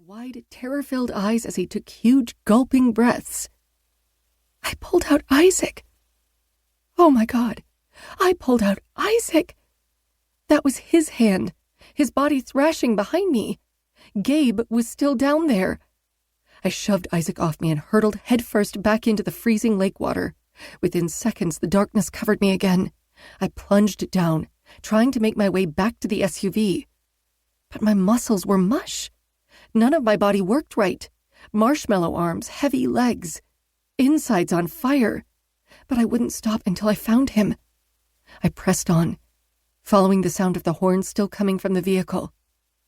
wide, terror-filled eyes as he took huge, gulping breaths. I pulled out Isaac. Oh my God, I pulled out Isaac. That was his hand, his body thrashing behind me. Gabe was still down there. I shoved Isaac off me and hurtled headfirst back into the freezing lake water. Within seconds, the darkness covered me again. I plunged down, trying to make my way back to the SUV. But my muscles were mush. None of my body worked right. Marshmallow arms, heavy legs, insides on fire. But I wouldn't stop until I found him. I pressed on, following the sound of the horn still coming from the vehicle.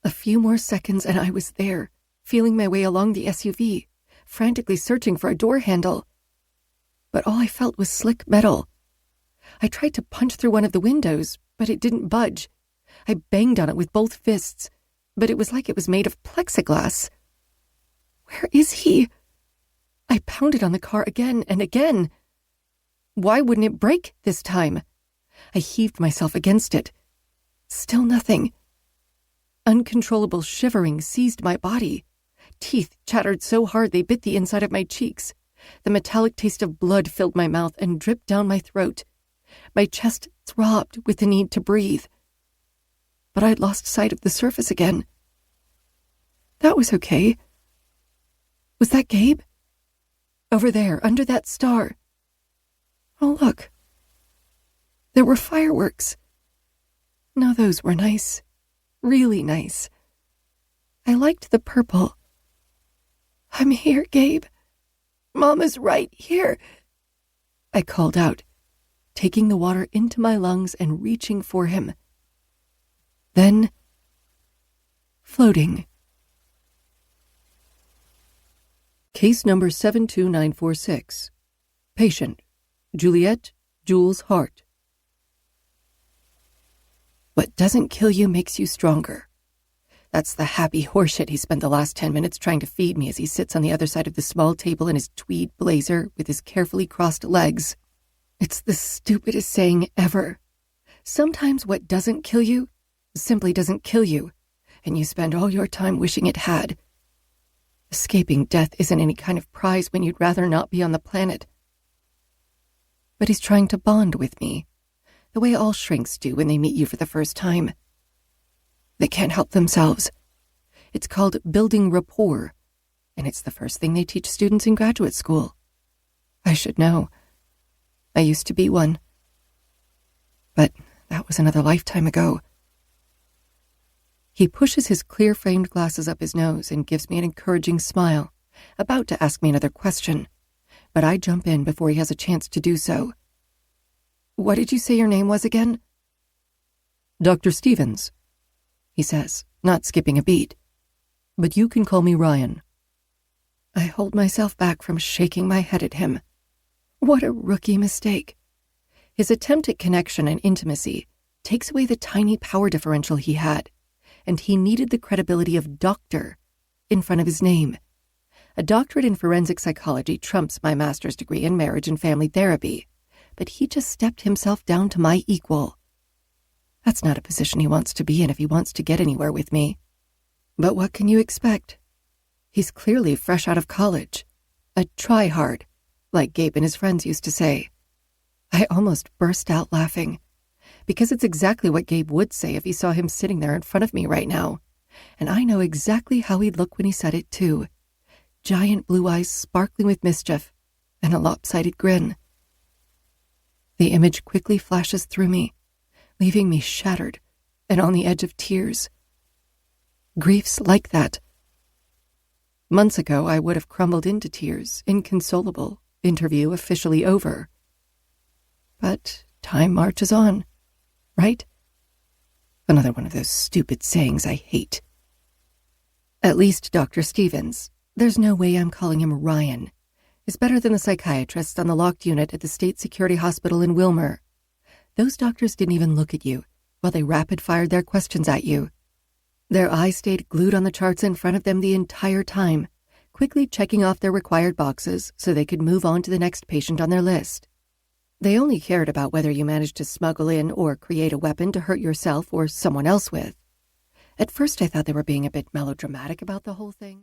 A few more seconds and I was there, feeling my way along the SUV, frantically searching for a door handle. But all I felt was slick metal. I tried to punch through one of the windows, but it didn't budge. I banged on it with both fists, but it was like it was made of plexiglass. Where is he? I pounded on the car again and again. Why wouldn't it break this time? I heaved myself against it. Still nothing. Uncontrollable shivering seized my body. Teeth chattered so hard they bit the inside of my cheeks. The metallic taste of blood filled my mouth and dripped down my throat. My chest throbbed with the need to breathe. But I'd lost sight of the surface again. That was okay. Was that Gabe? Over there, under that star. Oh, look. There were fireworks. Now those were nice. Really nice. I liked the purple. I'm here, Gabe. Mama's right here. I called out, taking the water into my lungs and reaching for him. Then, floating. Case number 72946. Patient, Juliet Jules Hart. What doesn't kill you makes you stronger. That's the happy horseshit he spent the last 10 minutes trying to feed me as he sits on the other side of the small table in his tweed blazer with his carefully crossed legs. It's the stupidest saying ever. Sometimes what doesn't kill you simply doesn't kill you, and you spend all your time wishing it had. Escaping death isn't any kind of prize when you'd rather not be on the planet. But he's trying to bond with me, the way all shrinks do when they meet you for the first time. They can't help themselves. It's called building rapport, and it's the first thing they teach students in graduate school. I should know. I used to be one. But that was another lifetime ago. He pushes his clear-framed glasses up his nose and gives me an encouraging smile, about to ask me another question, but I jump in before he has a chance to do so. What did you say your name was again? Dr. Stevens, he says, not skipping a beat. But you can call me Ryan. I hold myself back from shaking my head at him. What a rookie mistake. His attempt at connection and intimacy takes away the tiny power differential he had, and he needed the credibility of doctor in front of his name. A doctorate in forensic psychology trumps my master's degree in marriage and family therapy, but he just stepped himself down to my equal. That's not a position he wants to be in if he wants to get anywhere with me. But what can you expect? He's clearly fresh out of college. A try-hard, like Gabe and his friends used to say. I almost burst out laughing, because it's exactly what Gabe would say if he saw him sitting there in front of me right now. And I know exactly how he'd look when he said it, too. Giant blue eyes sparkling with mischief, and a lopsided grin. The image quickly flashes through me, leaving me shattered and on the edge of tears. Grief's like that. Months ago, I would have crumbled into tears, inconsolable, interview officially over. But time marches on, right? Another one of those stupid sayings I hate. At least Dr. Stevens, there's no way I'm calling him Ryan, is better than the psychiatrists on the locked unit at the State Security Hospital in Wilmer. Those doctors didn't even look at you while they rapid-fired their questions at you. Their eyes stayed glued on the charts in front of them the entire time, quickly checking off their required boxes so they could move on to the next patient on their list. They only cared about whether you managed to smuggle in or create a weapon to hurt yourself or someone else with. At first I thought they were being a bit melodramatic about the whole thing.